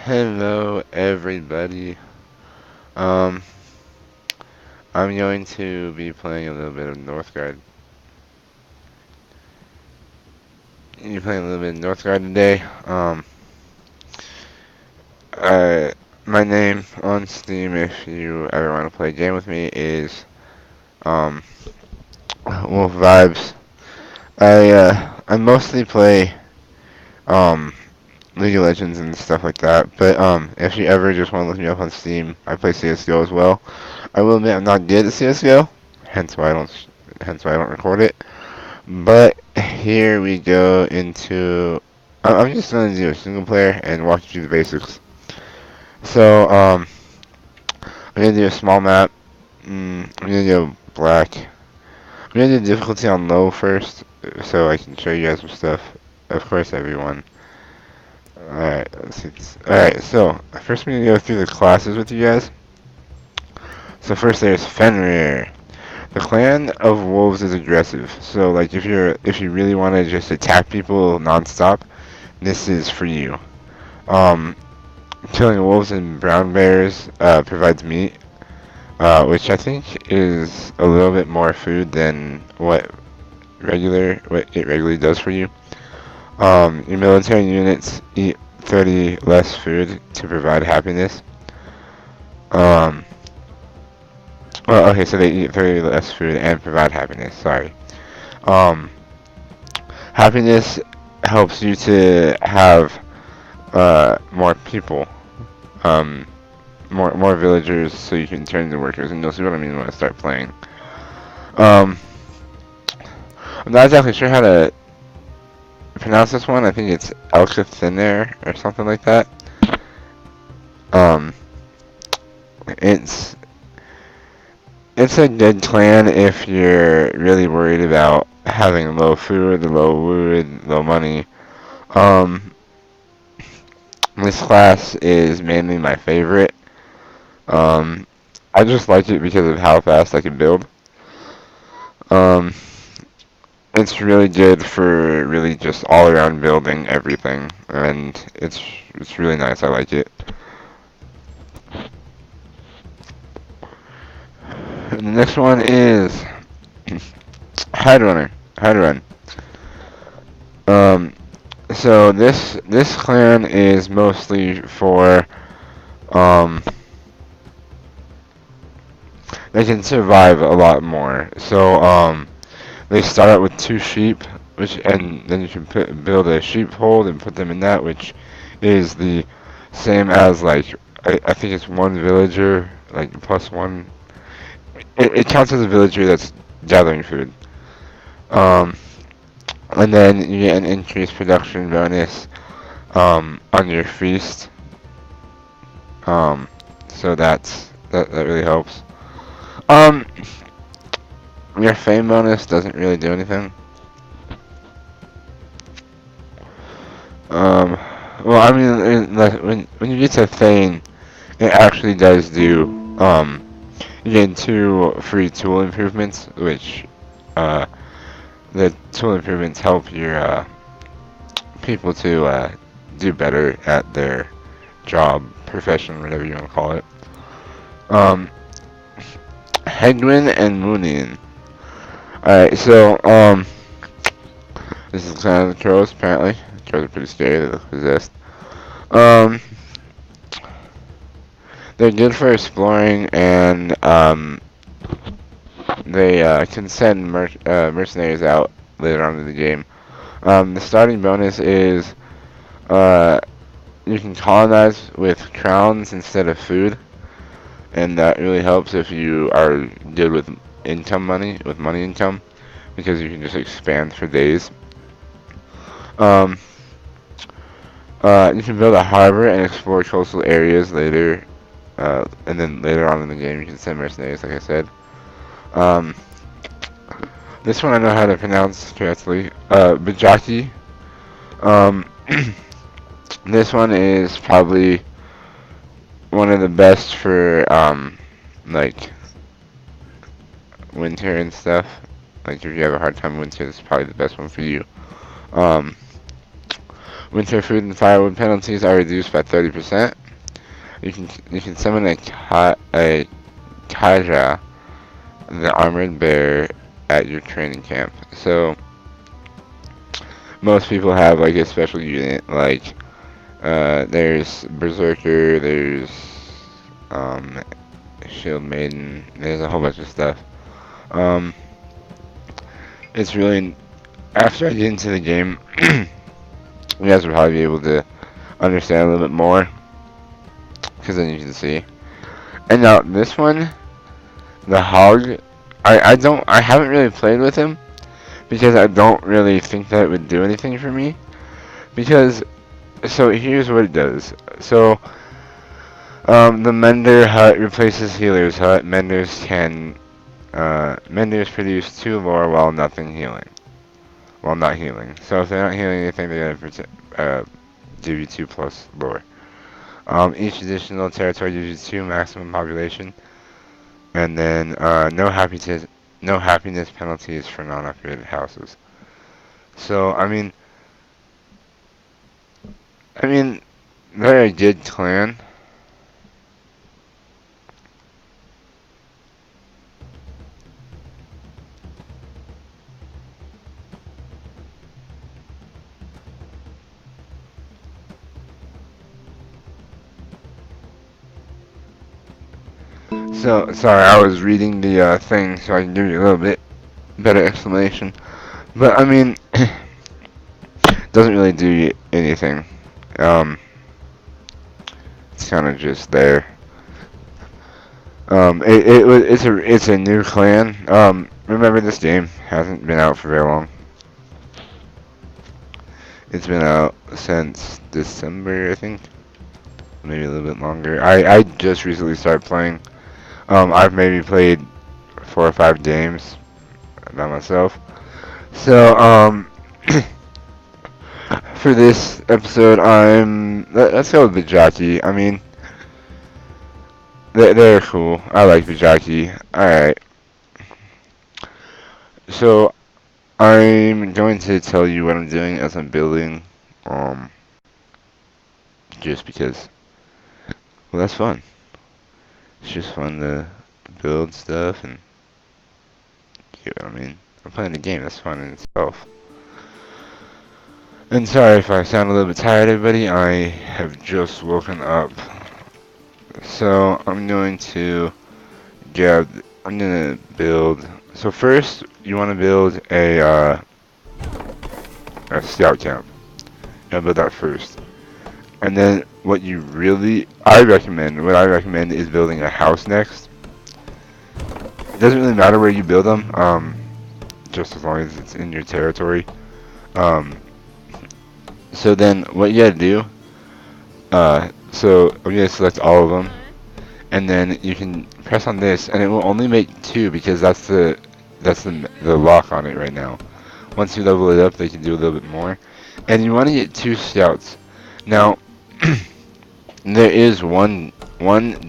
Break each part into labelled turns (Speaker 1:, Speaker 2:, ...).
Speaker 1: Hello, everybody. Um, I'm going to be playing a little bit of Northgard. You're playing a little bit of Northgard today. Uh, my name on Steam, if you ever want to play a game with me, is um Wolf Vibes. I mostly play um League of Legends and stuff like that. But if you ever just want to look me up on Steam, I play CS:GO as well. I will admit I'm not good at CS:GO, hence why I don't record it. But here we go into. I'm just gonna do a single player and walk you through the basics. So I'm gonna do a small map. I'm gonna do black. I'm gonna do difficulty on low first, so I can show you guys some stuff. Of course, everyone. Alright, let's see. Alright, so first I'm gonna go through the classes with you guys. So first there's Fenrir. The clan of wolves is aggressive. So like if you really want to just attack people nonstop, this is for you. Um, Killing wolves and brown bears provides meat, which I think is a little bit more food than what it regularly does for you. Your military units eat 30 less food to provide happiness. Um, well, okay, so they eat 30 less food and provide happiness. Sorry. Um, Happiness helps you to have more people, um, more villagers, so you can turn into workers, and you'll see what I mean when I start playing. Um, I'm not exactly sure how to pronounce this one. I think it's Elkathinner or something like that. Um, it's it's a good clan if you're really worried about having low food, low wood, low money. Um, this class is mainly my favorite. Um, I just like it because of how fast I can build. Um, it's really good for really just all around building everything, and it's really nice. I like it. And the next one is Headrunner. Headrun. Um, so this clan is mostly for um they can survive a lot more. So they start out with 2 sheep, and then you can build a sheepfold and put them in that, which is the same as like I think it's 1 villager, like +1. It counts as a villager that's gathering food. Um, and then you get an increased production bonus on your feast. Um, so that really helps. Um, your fame bonus doesn't really do anything. Um, well, I mean, when you get to Thane, it actually does do. You get 2 free tool improvements, which the tool improvements help your people to do better at their job, profession, whatever you want to call it. Um, Hedwin and Moonian. Alright, so this is kind of the crows. Apparently, the crows are pretty scary. They look possessed. Um, they're good for exploring, and they can send mercenaries out later on in the game. The starting bonus is uh, you can colonize with crowns instead of food, and that really helps if you are good with money income, because you can just expand for days. Um, you can build a harbor and explore coastal areas later, and then later on in the game you can send mercenaries, like I said. Um, this one I know how to pronounce correctly. Bajaki. Um, this one is probably one of the best for like winter and stuff. Like if you have a hard time winter, this is probably the best one for you. Um, Winter food and firewood penalties are reduced by 30%. You can summon a Kaja, the armored bear, at your training camp. So most people have like a special unit. Like there's Berserker, there's um, Shield Maiden. There's a whole bunch of stuff. Um, it's really after I get into the game, you guys will probably be able to understand a little bit more because then you can see. And now this one, the Hog, I haven't really played with him because I don't really think that it would do anything for me. Because so here's what it does. So the Mender hut replaces Healer's hut. Menders produce 2 lore while nothing healing. While not healing. So if they're not healing anything, they're gonna give you 2 plus lore. Each additional territory gives you 2 maximum population, and then no happiness penalties for non-upgraded houses. So I mean, they're a good clan. So sorry, I was reading the thing so I can give you a little bit better explanation. But I mean, doesn't really do anything. Um, it's kind of just there. It's a new clan. Remember this game hasn't been out for very long. It's been out since December, I think, maybe a little bit longer. I just recently started playing. I've maybe played 4 or 5 games by myself. So for this episode, let's go with Bijaki. I mean, they're cool. I like Bijaki. Alright. So, I'm going to tell you what I'm doing as I'm building. Um, just because, well, that's fun. It's just fun to build stuff and, you know what I mean? I'm playing the game. That's fun in itself. And sorry if I sound a little bit tired, everybody. I have just woken up. So, I'm gonna build. So first, you want to build a scout camp. You gotta build that first. And then what I recommend is building a house next. It doesn't really matter where you build them, just as long as it's in your territory. Um, so then what you gotta do, so I'm gonna select all of them, and then you can press on this, and it will only make 2 because that's the lock on it right now. Once you level it up, they can do a little bit more, and you want to get 2 scouts. Now, there is one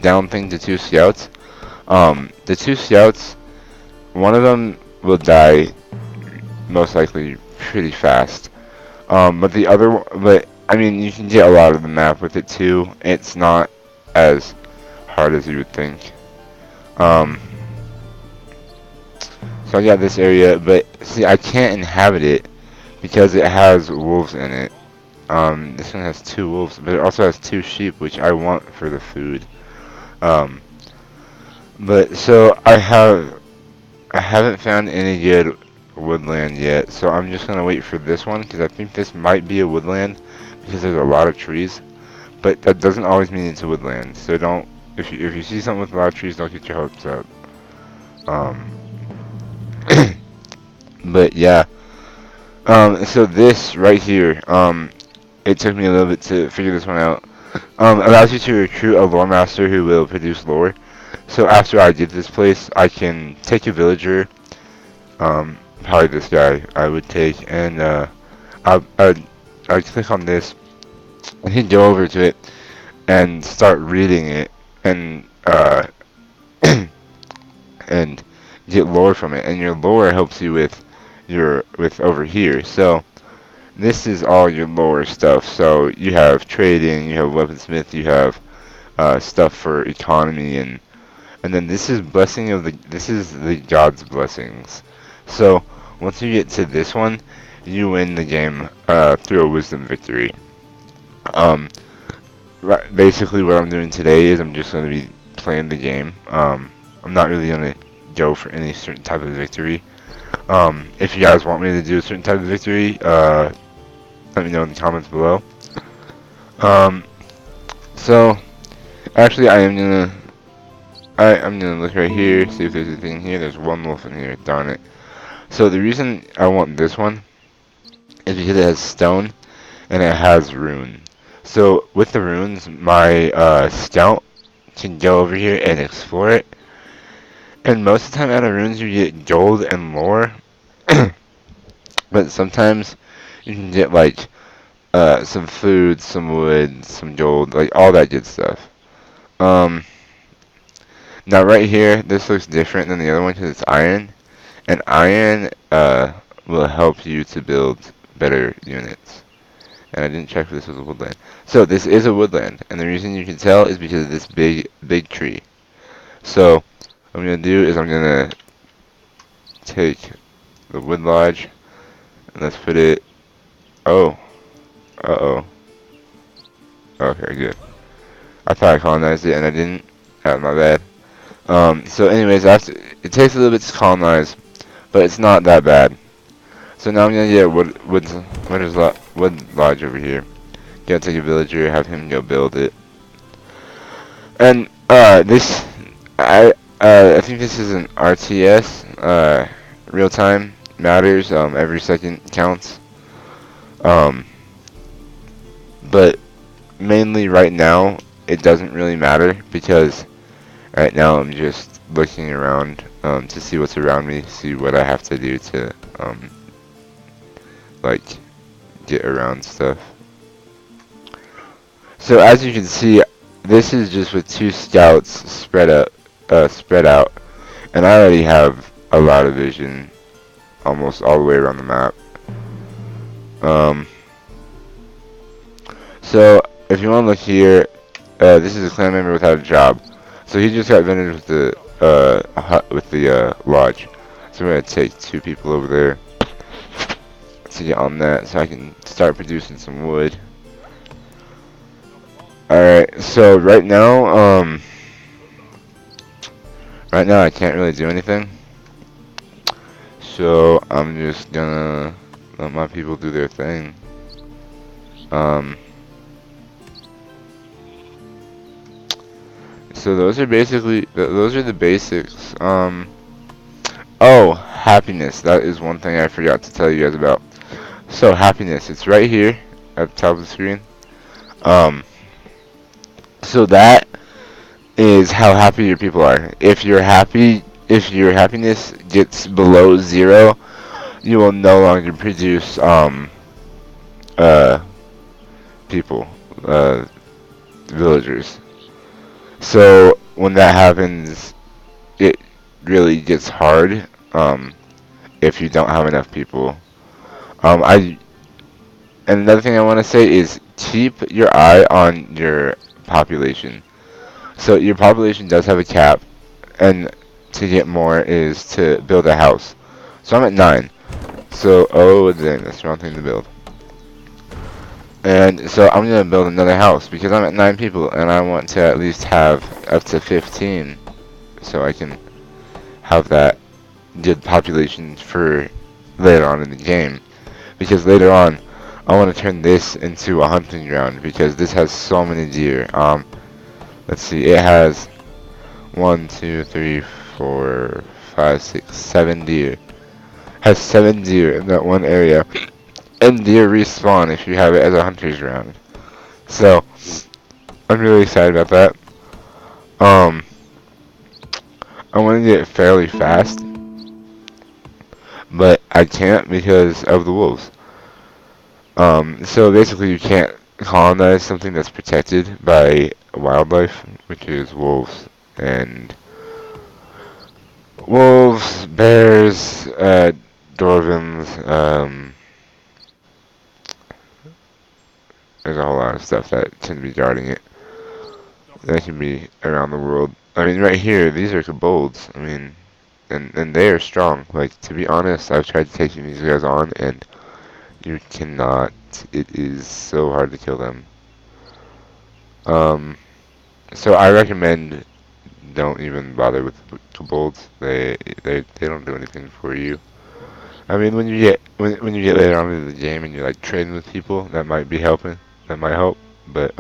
Speaker 1: down thing to 2 scouts. The 2 scouts, one of them will die most likely pretty fast. But I mean, you can get a lot of the map with it too. It's not as hard as you would think. Um, so I got this area, but see, I can't inhabit it because it has wolves in it. This one has 2 wolves, but it also has 2 sheep, which I want for the food. Um, but so I haven't found any good woodland yet, so I'm just gonna wait for this one because I think this might be a woodland because there's a lot of trees. But that doesn't always mean it's a woodland. So don't if you see something with a lot of trees, don't get your hopes up. Um, but yeah. So this right here, it took me a little bit to figure this one out. Allows you to recruit a lore master who will produce lore. So after I get this place, I can take a villager, probably this guy I would take, and I'd click on this, and he'd go over to it and start reading it, and and get lore from it, and your lore helps you with over here. So this is all your lower stuff. So you have trading, you have weaponsmith, you have stuff for economy, and then this is the god's blessings. So once you get to this one, you win the game through a wisdom victory. Um, Basically, what I'm doing today is I'm just going to be playing the game. I'm not really going to go for any certain type of victory. If you guys want me to do a certain type of victory, let me know in the comments below. Um, so actually, I'm gonna look right here, see if there's anything here. There's one wolf in here. Darn it. So the reason I want this one is because it has stone and it has rune. So with the runes, my scout can go over here and explore it. And most of the time out of runes you get gold and lore. But sometimes you can get like some food, some wood, some gold, like all that good stuff. Um, Now right here, this looks different than the other one because it's iron. And iron will help you to build better units. And I didn't check if this was a woodland. So this is a woodland, and the reason you can tell is because of this big tree. So what I'm gonna do is I'm gonna take the wood lodge and let's put it. Oh, uh-oh. Okay, good. I thought I colonized it and I didn't. My bad. So anyways, after it takes a little bit to colonize, but it's not that bad. So now I'm gonna get wood lodge over here. Gonna take a villager, have him go build it. And this I think this is an RTS. Real time matters. Every second counts. Um, but mainly right now it doesn't really matter because right now I'm just looking around to see what's around me, see what I have to do to like get around stuff. So as you can see, this is just with two scouts spread out, and I already have a lot of vision, almost all the way around the map. Um, so if you want to look here, this is a clan member without a job. So he just got vented with the lodge. So I'm gonna take two people over there to get on that, so I can start producing some wood. Alright, so right now I can't really do anything. So I'm just gonna let my people do their thing. So those are the basics. Oh, happiness. That is one thing I forgot to tell you guys about. So happiness, it's right here at the top of the screen. Um, so that is how happy your people are. If your happiness gets below 0, you will no longer produce uh people, villagers. So when that happens, it really gets hard if you don't have enough people. I And another thing I want to say is keep your eye on your population. So your population does have a cap, and to get more is to build a house. So I'm at 9. So, oh dang, that's the wrong thing to build. And so I'm gonna build another house because I'm at 9 people, and I want to at least have up to 15, so I can have that good population for later on in the game. Because later on, I want to turn this into a hunting ground because this has so many deer. Let's see, it has 1, 2, 3, 4, 5, 6, 7 deer. Has 7 deer in that one area. And deer respawn if you have it as a hunter's ground. So, I'm really excited about that. I want to get it fairly fast, but I can't because of the wolves. So basically you can't colonize something that's protected by wildlife, which is and bears, dwarvens, there's a whole lot of stuff that can be guarding it. That can be around the world. I mean, right here, these are kobolds. I mean, and they are strong. Like, to be honest, I've tried taking these guys on, and you cannot. It is so hard to kill them. Um, so I recommend don't even bother with kobolds. They don't do anything for you. I mean, when you get later on into the game and you're like trading with people, that might be helping. That might help, but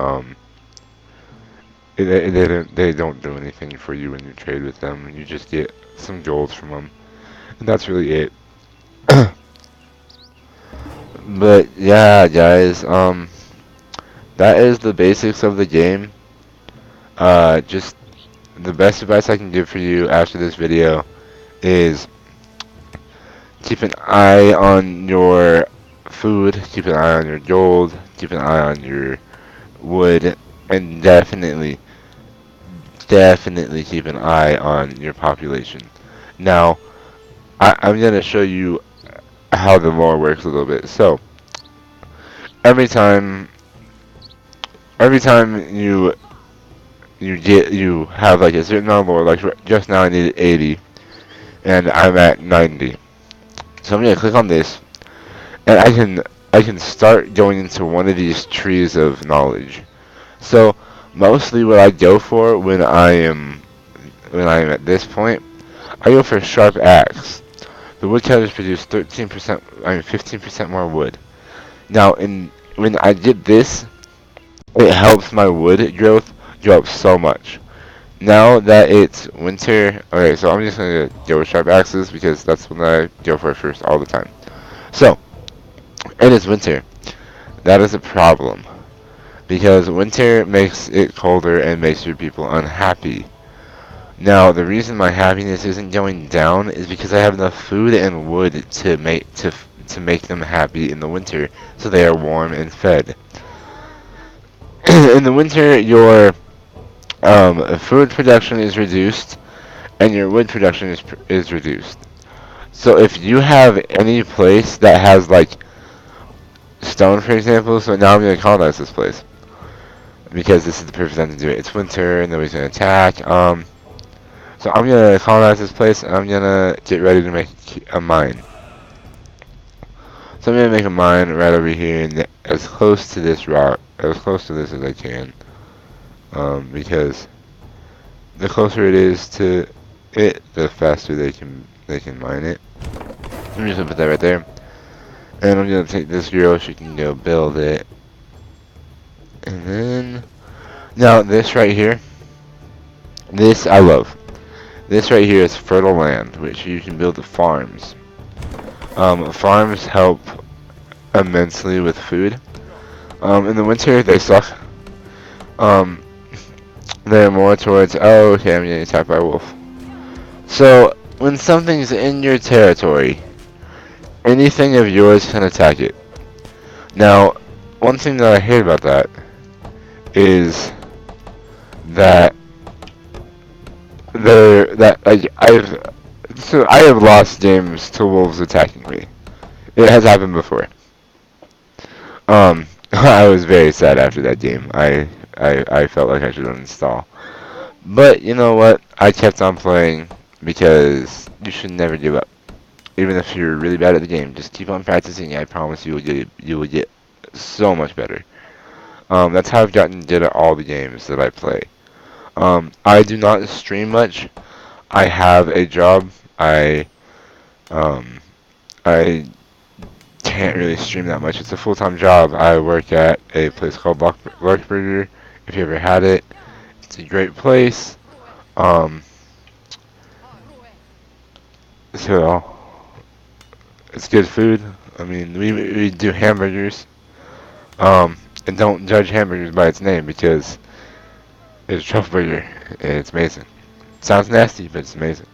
Speaker 1: they don't do anything for you when you trade with them. You just get some gold from them, and that's really it. But yeah, guys, that is the basics of the game. Just the best advice I can give for you after this video is keep an eye on your food, keep an eye on your gold, keep an eye on your wood, and definitely keep an eye on your population. Now, I'm gonna show you how the lore works a little bit. So, every time, every time you have like a certain amount of lore, like just now I needed 80, and I'm at 90. So I'm gonna click on this, and I can start going into one of these trees of knowledge. So mostly what I go for when I am at this point, I go for sharp axe. The woodcutters produce 13%, I mean 15% more wood. Now when I get this, it helps my wood growth go up so much. Now that it's winter, okay, so I'm just gonna go with sharp axes because that's what I go for first all the time. So it is winter. That is a problem because winter makes it colder and makes your people unhappy. Now, the reason my happiness isn't going down is because I have enough food and wood to make them happy in the winter, so they are warm and fed. In the winter, your food production is reduced, and your wood production is reduced. So if you have any place that has like stone, for example, so now I'm gonna colonize this place because this is the perfect time to do it. It's winter, and nobody's gonna attack. So I'm gonna colonize this place, and I'm gonna get ready to make a mine. So I'm gonna make a mine right over here, and as close to this rock, as close to this as I can, because the closer it is to it, the faster they can mine it. I'm just gonna put that right there, and I'm gonna take this girl. She can go build it, and then now this right here, this I love. This right here is fertile land, which you can build farms. Farms help immensely with food. In the winter, they suck. Um, they're more towards, oh, okay, I'm getting attacked by a wolf. So, when something's in your territory, anything of yours can attack it. Now, one thing that I hate about that is that I have lost games to wolves attacking me. It has happened before. I was very sad after that game. I felt like I should uninstall. But you know what? I kept on playing because you should never give up. Even if you're really bad at the game, just keep on practicing. I promise you will get so much better. That's how I've gotten good at all the games that I play. I do not stream much. I have a job. Um, I can't really stream that much. It's a full-time job. I work at a place called Burger. If you ever had it, it's a great place. Um, so it's good food. I mean, we do hamburgers. And don't judge hamburgers by its name because it's a truffle burger and it's amazing. Sounds nasty, but it's amazing.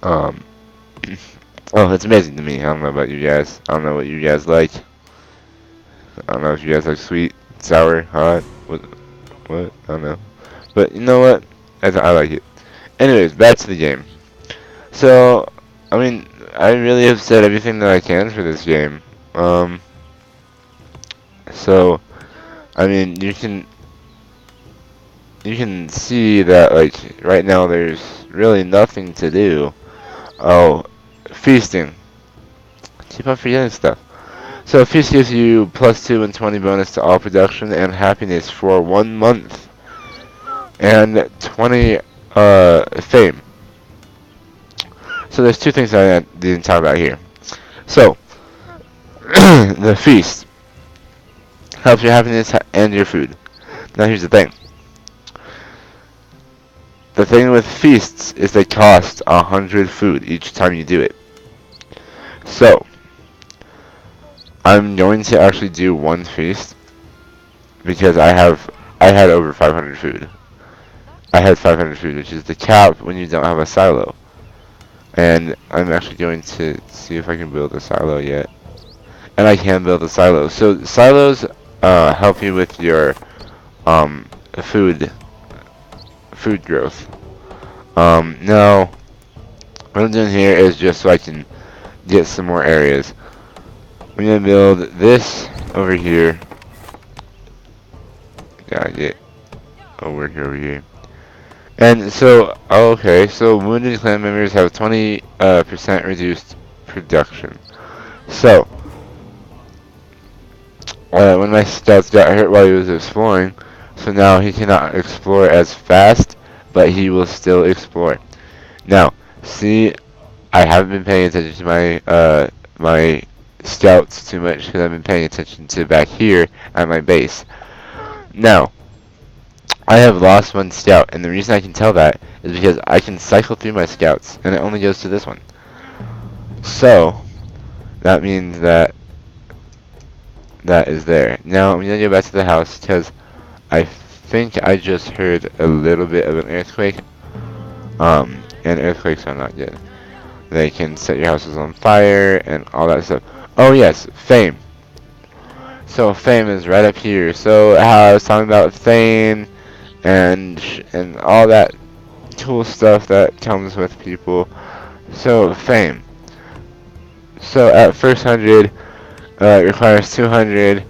Speaker 1: Um, oh, it's amazing to me. I don't know about you guys. I don't know what you guys like. I don't know if you guys like sweet, sour, hot, what? I don't know. But you know what? I like it. Anyways, back to the game. So, I mean, I really have said everything that I can for this game. So, I mean, you can see that like right now there's really nothing to do. Oh, feasting. Keep on forgetting stuff. So feast gives you +2 and 20 bonus to all production and happiness for 1 month, and 20 fame. So there's two things I didn't talk about here. So the feast helps your happiness and your food. Now here's the thing. The thing with feasts is they cost 100 food each time you do it. So I'm going to actually do one feast because I had over 500 food. I had 500 food, which is the cap when you don't have a silo. And I'm actually going to see if I can build a silo yet. And I can build a silo. So silos help you with your um, food food growth. Now what I'm doing here is just so I can get some more areas. I'm gonna build this over here. Gotta get a worker over here. And so, okay, so wounded clan members have 20% reduced production. So, when my scouts got hurt while he was exploring, so now he cannot explore as fast, but he will still explore. Now, see, I haven't been paying attention to my scouts too much because I've been paying attention to back here at my base. Now, I have lost one scout, and the reason I can tell that is because I can cycle through my scouts, and it only goes to this one. So, that means that that is there. Now, I'm gonna go back to the house, because I think I just heard a little bit of an earthquake. And earthquakes are not good. They can set your houses on fire, and all that stuff. Oh yes, fame. So, fame is right up here. So, how I was talking about fame, and all that cool stuff that comes with people. So fame. So at first 100, it requires 200.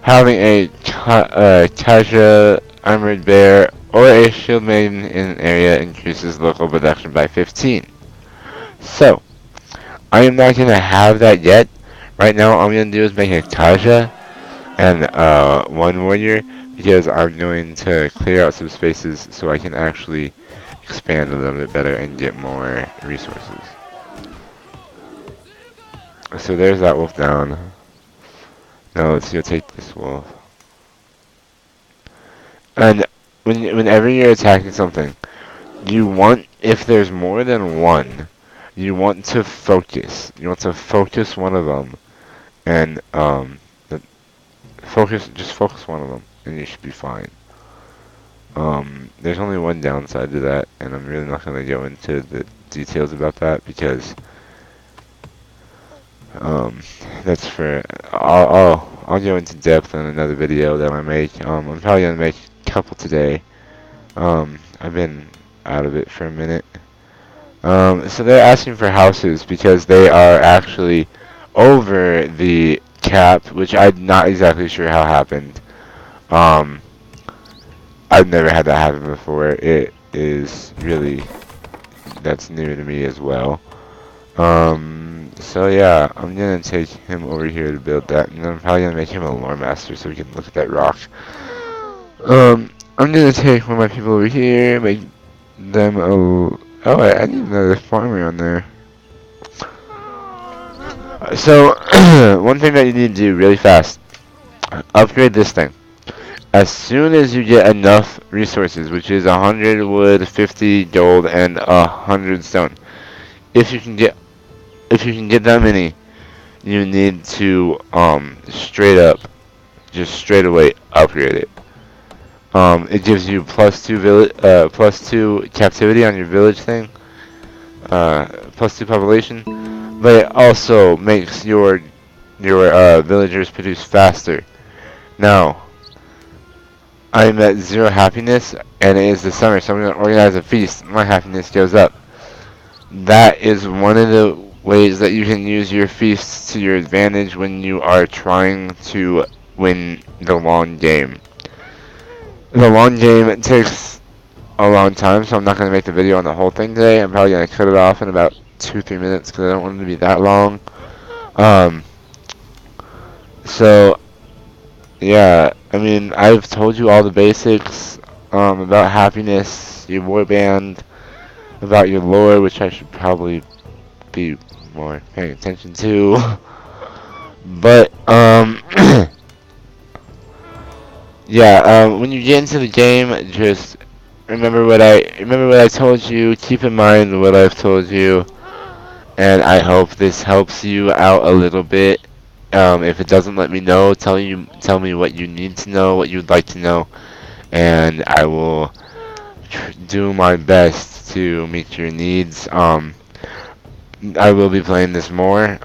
Speaker 1: Having a Kaja armored bear or a shield maiden in an area increases local production by 15. So I am not gonna have that yet. Right now, all I'm gonna do is make a Kaja and one warrior because I'm going to clear out some spaces so I can actually expand a little bit better and get more resources. So there's that wolf down. Now let's go take this wolf. And whenever you're attacking something, you want, if there's more than one, you want to focus. You want to focus one of them, and just focus one of them, and you should be fine. There's only one downside to that, and I'm really not going to go into the details about that because that's for I'll go into depth in another video that I make. I'm probably gonna make a couple today. I've been out of it for a minute. So they're asking for houses because they are actually over the cap, which I'm not exactly sure how happened. Um, I've never had that happen before. It is really, that's new to me as well. So yeah, I'm gonna take him over here to build that, and I'm probably gonna make him a lore master so we can look at that rock. I'm gonna take one of my people over here, make them a, oh, I need another farmer on there. So, one thing that you need to do really fast, upgrade this thing. As soon as you get enough resources, which is 100 wood, 50 gold, and 100 stone, if you can get that many, you need to just straight away upgrade it. It gives you +2 captivity on your village thing, +2 population, but it also makes your villagers produce faster. Now, I'm at 0 happiness, and it is the summer, so I'm going to organize a feast. My happiness goes up. That is one of the ways that you can use your feasts to your advantage when you are trying to win the long game. The long game takes a long time, so I'm not going to make the video on the whole thing today. I'm probably going to cut it off in about 2-3 minutes because I don't want it to be that long. Um, so, yeah, I mean, I've told you all the basics about happiness, your boy band, about your lore, which I should probably be more paying attention to. But, yeah, when you get into the game, just remember what I told you. Keep in mind what I've told you, and I hope this helps you out a little bit. If it doesn't, let me know. Tell me what you need to know, what you'd like to know, and I will do my best to meet your needs. I will be playing this more.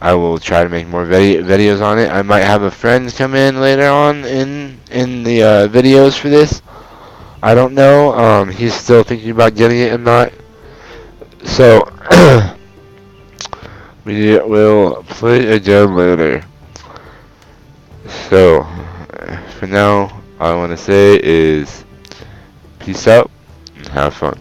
Speaker 1: I will try to make more videos on it. I might have a friend come in later on in the videos for this. I don't know. He's still thinking about getting it or not. So we will play again later. So for now, all I want to say is peace out and have fun.